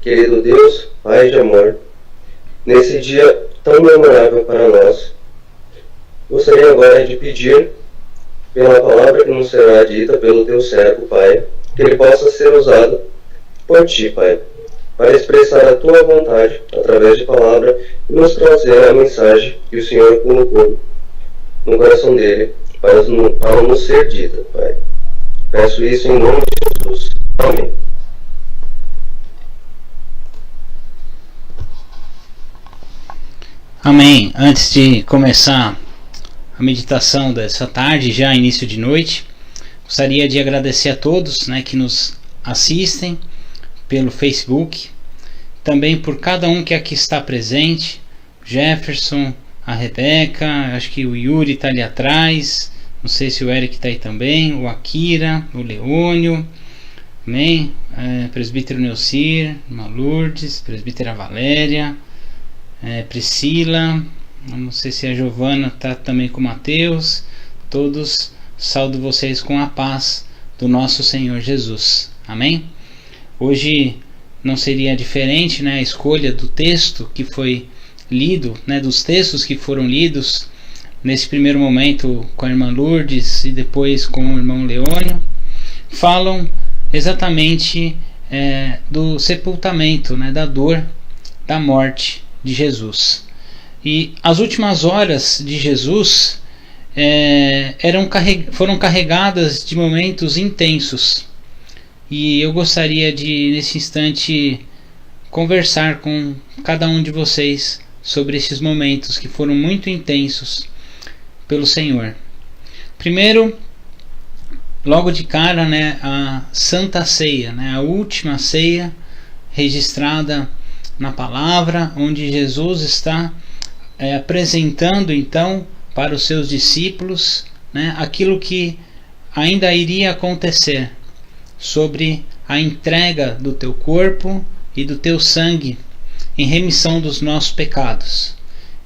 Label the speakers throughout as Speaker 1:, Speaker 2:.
Speaker 1: Querido Deus, Pai de amor, nesse dia tão memorável para nós, gostaria agora de pedir, pela palavra que nos será dita pelo Teu servo, Pai, que ele possa ser usado por Ti, Pai, para expressar a Tua vontade através de palavra e nos trazer a mensagem que o Senhor colocou no coração dele para nos ser dita, Pai. Peço isso em nome de Jesus. Amém.
Speaker 2: Amém. Antes de começar a meditação dessa tarde, já início de noite, gostaria de agradecer a todos, que nos assistem pelo Facebook, também por cada um que aqui está presente, Jefferson, a Rebeca, acho que o Yuri está ali atrás, não sei se o Eric está aí também, o Akira, o Leônio, amém? Presbítero Neucir, irmã Lourdes, presbítera Valéria, Priscila, não sei se a Giovana está também com o Mateus, todos saúdo vocês com a paz do nosso Senhor Jesus, amém? Hoje não seria diferente, a escolha do texto que foi lido, dos textos que foram lidos nesse primeiro momento com a irmã Lourdes e depois com o irmão Leônio, falam exatamente do sepultamento, da dor, da morte de Jesus. E as últimas horas de Jesus foram carregadas de momentos intensos. E eu gostaria de, nesse instante, conversar com cada um de vocês sobre esses momentos que foram muito intensos pelo Senhor. Primeiro, logo de cara, a Santa Ceia, a última ceia registrada na palavra, onde Jesus está apresentando então para os seus discípulos aquilo que ainda iria acontecer sobre a entrega do teu corpo e do teu sangue em remissão dos nossos pecados.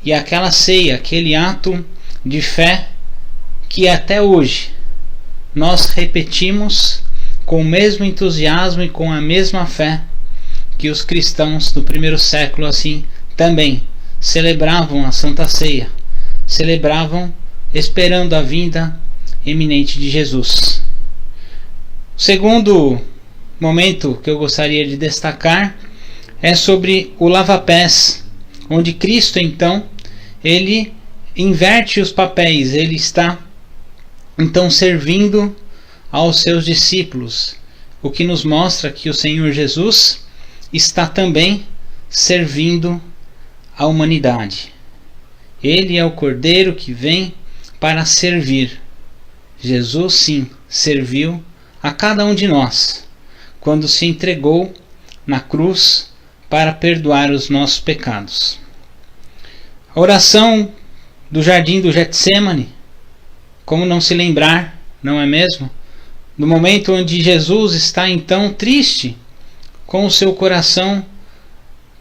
Speaker 2: E aquela ceia, aquele ato de fé que até hoje nós repetimos com o mesmo entusiasmo e com a mesma fé que os cristãos do primeiro século assim também celebravam a Santa Ceia, celebravam esperando a vinda iminente de Jesus. O segundo momento que eu gostaria de destacar é sobre o lava-pés, onde Cristo então ele inverte os papéis, ele está então servindo aos seus discípulos, o que nos mostra que o Senhor Jesus está também servindo a humanidade. Ele é o Cordeiro que vem para servir. Jesus sim serviu a cada um de nós quando se entregou na cruz para perdoar os nossos pecados. A oração do jardim do Getsêmani, como não se lembrar, não é mesmo? No momento onde Jesus está então triste, com o seu coração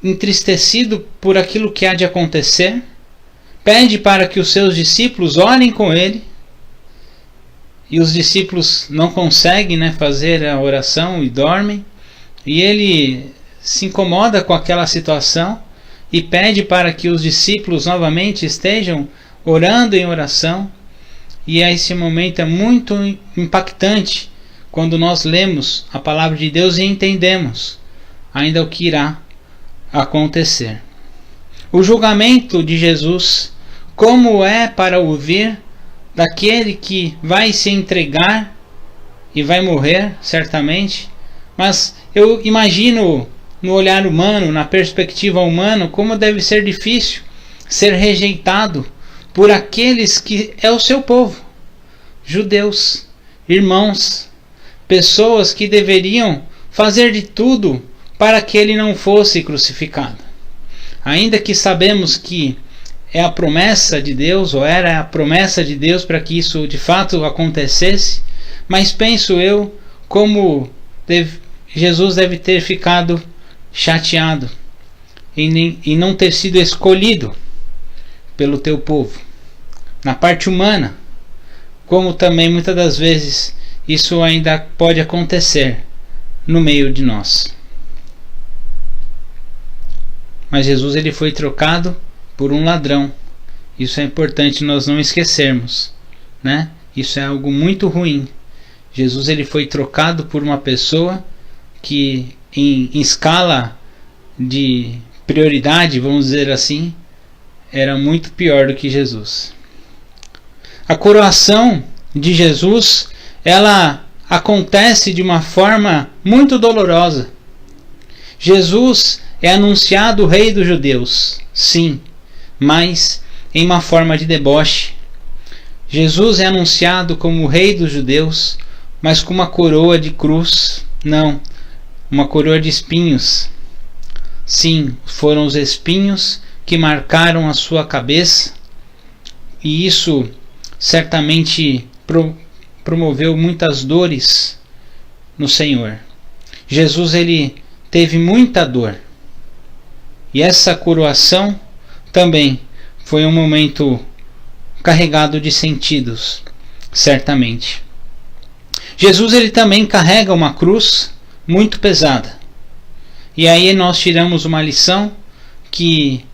Speaker 2: entristecido por aquilo que há de acontecer, pede para que os seus discípulos orem com ele, e os discípulos não conseguem fazer a oração e dormem, e ele se incomoda com aquela situação e pede para que os discípulos novamente estejam orando em oração. E esse momento é muito impactante quando nós lemos a palavra de Deus e entendemos ainda o que irá acontecer. O julgamento de Jesus, como é para ouvir daquele que vai se entregar e vai morrer, certamente, mas eu imagino no olhar humano, na perspectiva humana, como deve ser difícil ser rejeitado por aqueles que é o seu povo, judeus, irmãos, pessoas que deveriam fazer de tudo para que ele não fosse crucificado. Ainda que sabemos que é a promessa de Deus, ou era a promessa de Deus para que isso de fato acontecesse, mas penso eu como Jesus deve ter ficado chateado em não ter sido escolhido pelo teu povo, na parte humana, como também muitas das vezes isso ainda pode acontecer no meio de nós. mas Jesus ele foi trocado por um ladrão. Isso é importante nós não esquecermos, né? Isso é algo muito ruim. Jesus ele foi trocado por uma pessoa que em escala de prioridade, vamos dizer assim, era muito pior do que Jesus. A coroação de Jesus, ela acontece de uma forma muito dolorosa. Jesus é anunciado o rei dos judeus, sim, mas em uma forma de deboche. Jesus é anunciado como o rei dos judeus, mas com uma coroa de cruz, não, uma coroa de espinhos. Sim, foram os espinhos que marcaram a sua cabeça, e isso certamente promoveu muitas dores no Senhor. Jesus ele teve muita dor, e essa coroação também foi um momento carregado de sentidos, certamente. Jesus ele também carrega uma cruz muito pesada. E aí nós tiramos uma lição que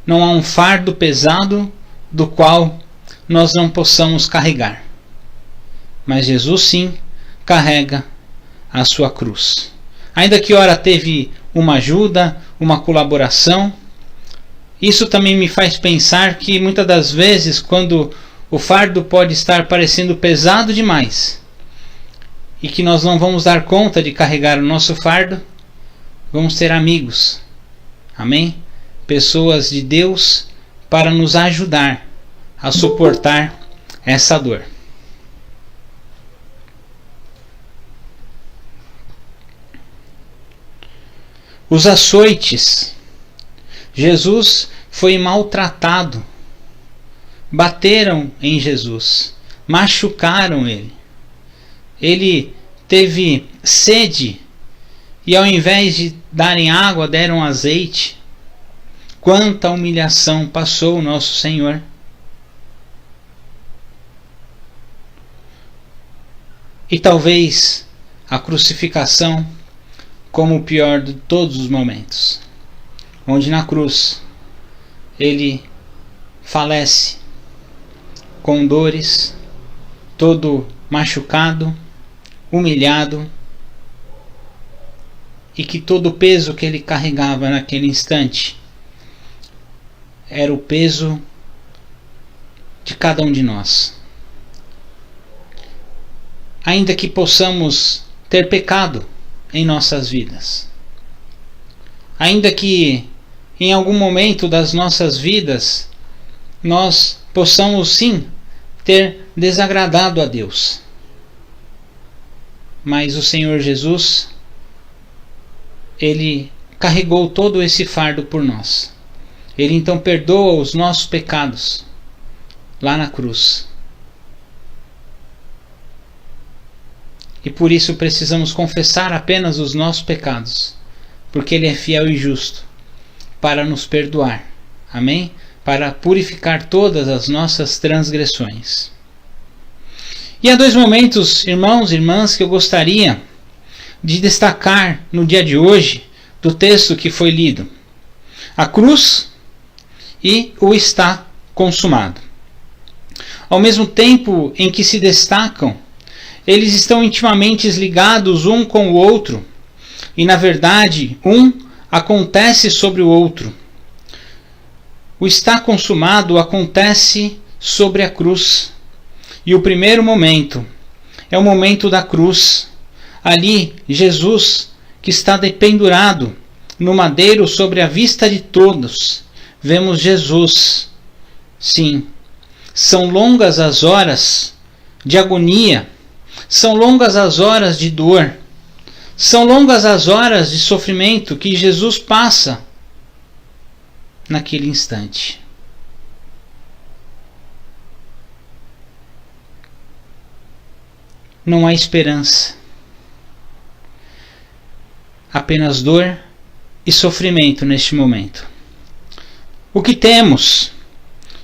Speaker 2: não há um fardo pesado do qual nós não possamos carregar. Mas Jesus sim carrega a sua cruz. Ainda que ora teve uma ajuda, uma colaboração, isso também me faz pensar que muitas das vezes, quando o fardo pode estar parecendo pesado demais e que nós não vamos dar conta de carregar o nosso fardo, vamos ter amigos, amém? Pessoas de Deus para nos ajudar a suportar essa dor. Os açoites. Jesus foi maltratado. Bateram em Jesus. Machucaram ele. Ele teve sede e ao invés de darem água, deram azeite. Quanta humilhação passou o nosso Senhor. E talvez a crucificação como o pior de todos os momentos, onde na cruz ele falece com dores, todo machucado, humilhado, e que todo o peso que ele carregava naquele instante era o peso de cada um de nós. Ainda que possamos ter pecado em nossas vidas, ainda que em algum momento das nossas vidas nós possamos sim ter desagradado a Deus, mas o Senhor Jesus, ele carregou todo esse fardo por nós. Ele então perdoa os nossos pecados lá na cruz. E por isso precisamos confessar apenas os nossos pecados, porque Ele é fiel e justo para nos perdoar. Amém? Para purificar todas as nossas transgressões. E há dois momentos, irmãos e irmãs, que eu gostaria de destacar no dia de hoje do texto que foi lido: a cruz e o está consumado. Ao mesmo tempo em que se destacam, eles estão intimamente ligados um com o outro, e na verdade um acontece sobre o outro. O está consumado acontece sobre a cruz, e o primeiro momento é o momento da cruz. Ali Jesus, que está dependurado no madeiro sobre a vista de todos, vemos Jesus. Sim, são longas as horas de agonia, são longas as horas de dor, são longas as horas de sofrimento que Jesus passa naquele instante. Não há esperança, apenas dor e sofrimento neste momento. O que temos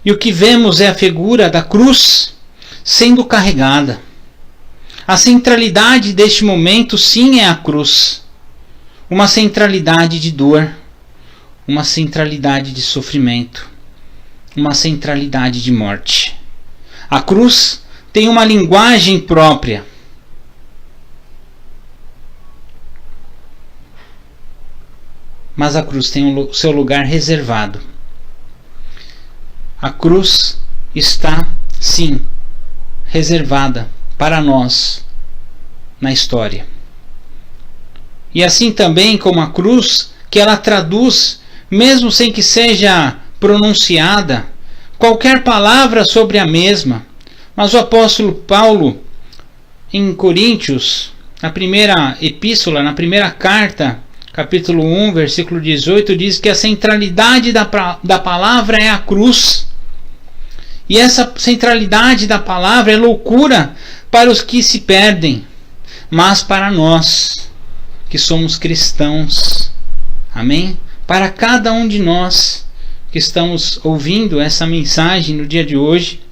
Speaker 2: e o que vemos é a figura da cruz sendo carregada. A centralidade deste momento sim é a cruz, uma centralidade de dor, uma centralidade de sofrimento, uma centralidade de morte. A cruz tem uma linguagem própria. Mas a cruz tem o seu lugar reservado. A cruz está, sim, reservada para nós na história. E assim também como a cruz, que ela traduz, mesmo sem que seja pronunciada, qualquer palavra sobre a mesma. Mas o apóstolo Paulo, em Coríntios, na primeira epístola, na primeira carta, capítulo 1, versículo 18, diz que a centralidade da palavra é a cruz. E essa centralidade da palavra é loucura para os que se perdem, mas para nós, que somos cristãos, amém? Para cada um de nós que estamos ouvindo essa mensagem no dia de hoje,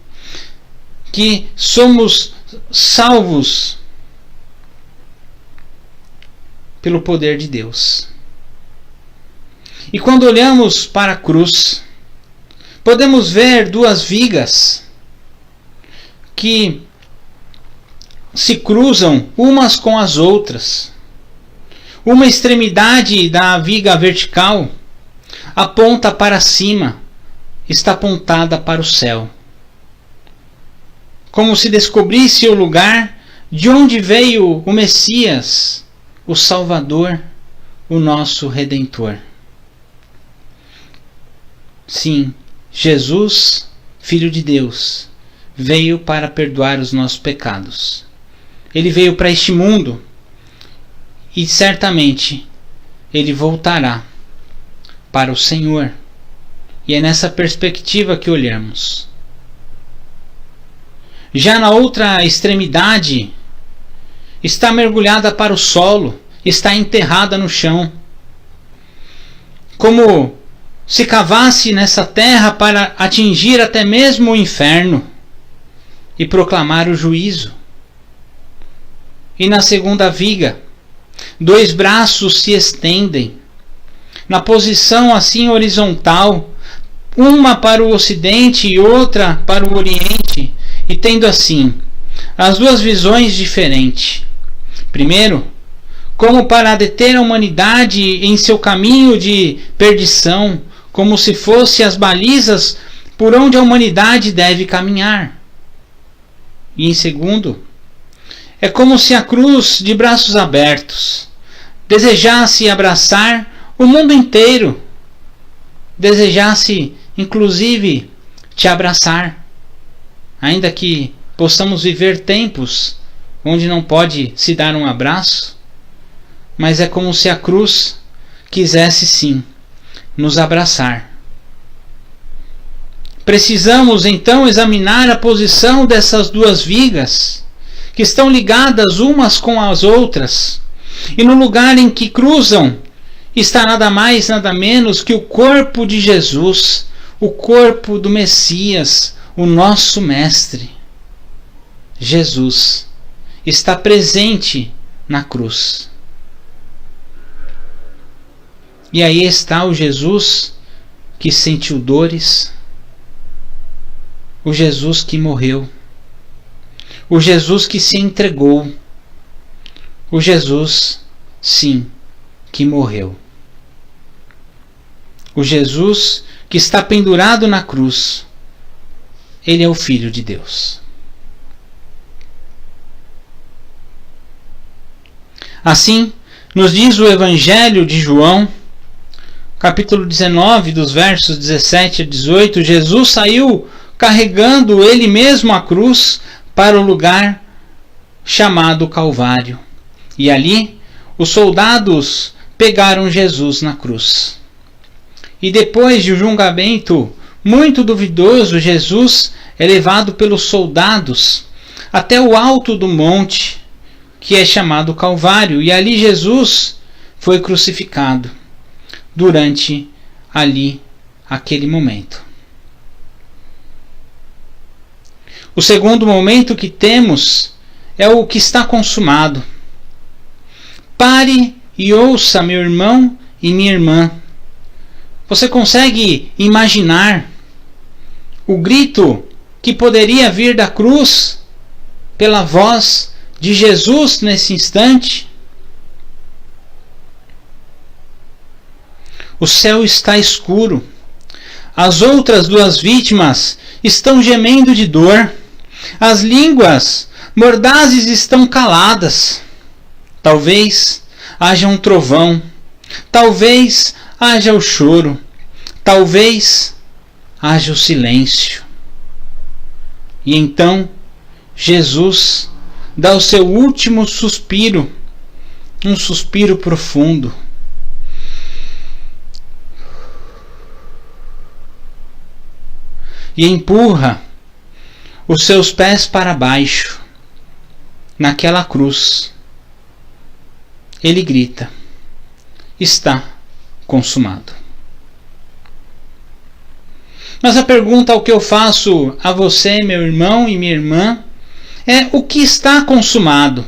Speaker 2: que somos salvos pelo poder de Deus. E quando olhamos para a cruz, podemos ver duas vigas que se cruzam umas com as outras. Uma extremidade da viga vertical aponta para cima, está apontada para o céu, como se descobrisse o lugar de onde veio o Messias, o Salvador, o nosso Redentor. Sim, Jesus, Filho de Deus, veio para perdoar os nossos pecados. Ele veio para este mundo e certamente ele voltará para o Senhor. E é nessa perspectiva que olhamos. Já na outra extremidade, está mergulhada para o solo, está enterrada no chão, como se cavasse nessa terra para atingir até mesmo o inferno e proclamar o juízo. E na segunda viga, dois braços se estendem, na posição assim horizontal, uma para o ocidente e outra para o oriente, e tendo assim as duas visões diferentes. Primeiro, como para deter a humanidade em seu caminho de perdição, como se fossem as balizas por onde a humanidade deve caminhar. E em segundo, é como se a cruz, de braços abertos, desejasse abraçar o mundo inteiro, desejasse inclusive te abraçar, ainda que possamos viver tempos onde não pode se dar um abraço, mas é como se a cruz quisesse sim nos abraçar. Precisamos então examinar a posição dessas duas vigas, que estão ligadas umas com as outras, e no lugar em que cruzam está nada mais, nada menos que o corpo de Jesus, o corpo do Messias, o nosso Mestre. Jesus está presente na cruz. E aí está o Jesus que sentiu dores, o Jesus que morreu, o Jesus que se entregou, o Jesus, sim, que morreu. O Jesus que está pendurado na cruz, ele é o Filho de Deus. Assim, nos diz o Evangelho de João, capítulo 19, dos versos 17 a 18, Jesus saiu carregando ele mesmo a cruz para o lugar chamado Calvário. E ali, os soldados pegaram Jesus na cruz. E depois de um julgamento muito duvidoso, Jesus é levado pelos soldados até o alto do monte, que é chamado Calvário. E ali Jesus foi crucificado durante aquele momento. O segundo momento que temos é o que está consumado. Pare e ouça, meu irmão e minha irmã. Você consegue imaginar o grito que poderia vir da cruz pela voz de Jesus nesse instante? O céu está escuro. As outras duas vítimas estão gemendo de dor. As línguas mordazes estão caladas. Talvez haja um trovão. Talvez haja o choro. Talvez haja o silêncio. E então Jesus dá o seu último suspiro, um suspiro profundo. E empurra os seus pés para baixo, naquela cruz. Ele grita: está consumado. Mas a pergunta que eu faço a você, meu irmão e minha irmã, é: o que está consumado?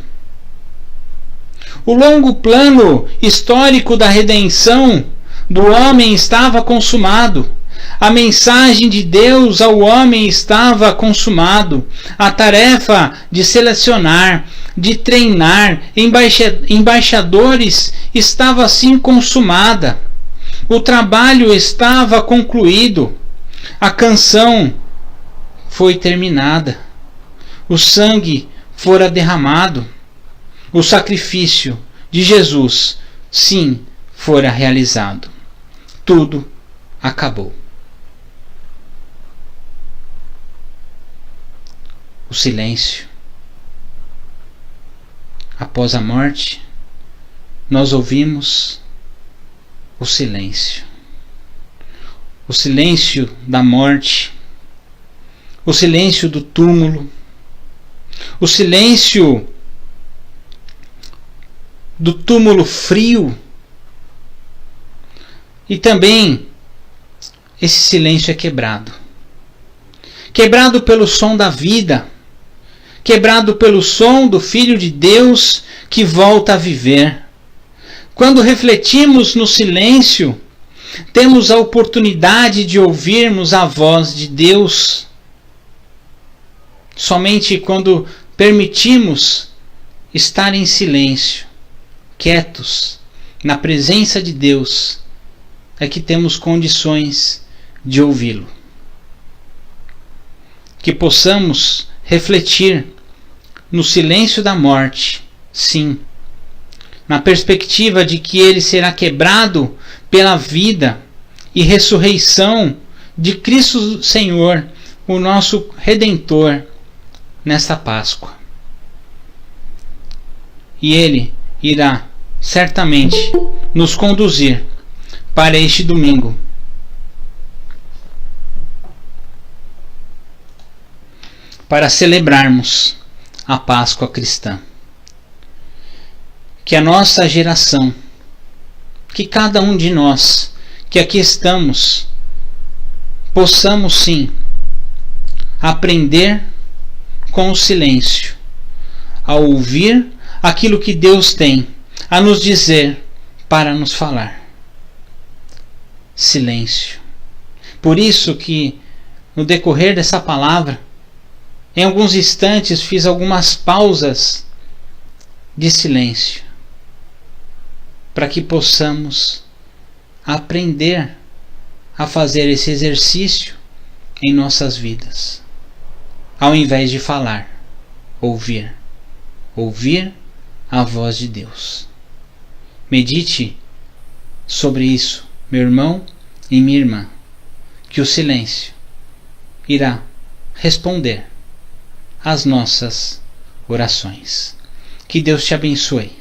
Speaker 2: O longo plano histórico da redenção do homem estava consumado. A mensagem de Deus ao homem estava consumado. A tarefa de selecionar, de treinar embaixadores estava assim consumada. O trabalho estava concluído. A canção foi terminada. O sangue fora derramado. O sacrifício de Jesus, sim, fora realizado. Tudo acabou. O silêncio. Após a morte, nós ouvimos o silêncio. O silêncio da morte. O silêncio do túmulo. O silêncio do túmulo frio. E também esse silêncio é quebrado. Quebrado pelo som da vida. Quebrado pelo som do Filho de Deus que volta a viver. Quando refletimos no silêncio, temos a oportunidade de ouvirmos a voz de Deus. Somente quando permitimos estar em silêncio, quietos, na presença de Deus, é que temos condições de ouvi-lo. Que possamos refletir no silêncio da morte, sim, na perspectiva de que ele será quebrado pela vida e ressurreição de Cristo Senhor, o nosso Redentor, nesta Páscoa. E ele irá certamente nos conduzir para este domingo, para celebrarmos a Páscoa cristã. Que a nossa geração, que cada um de nós que aqui estamos, possamos sim aprender com o silêncio, a ouvir aquilo que Deus tem a nos dizer para nos falar. Silêncio. Por isso que no decorrer dessa palavra, em alguns instantes fiz algumas pausas de silêncio, para que possamos aprender a fazer esse exercício em nossas vidas. Ao invés de falar, ouvir. Ouvir a voz de Deus. Medite sobre isso, meu irmão e minha irmã, que o silêncio irá responder às nossas orações. Que Deus te abençoe.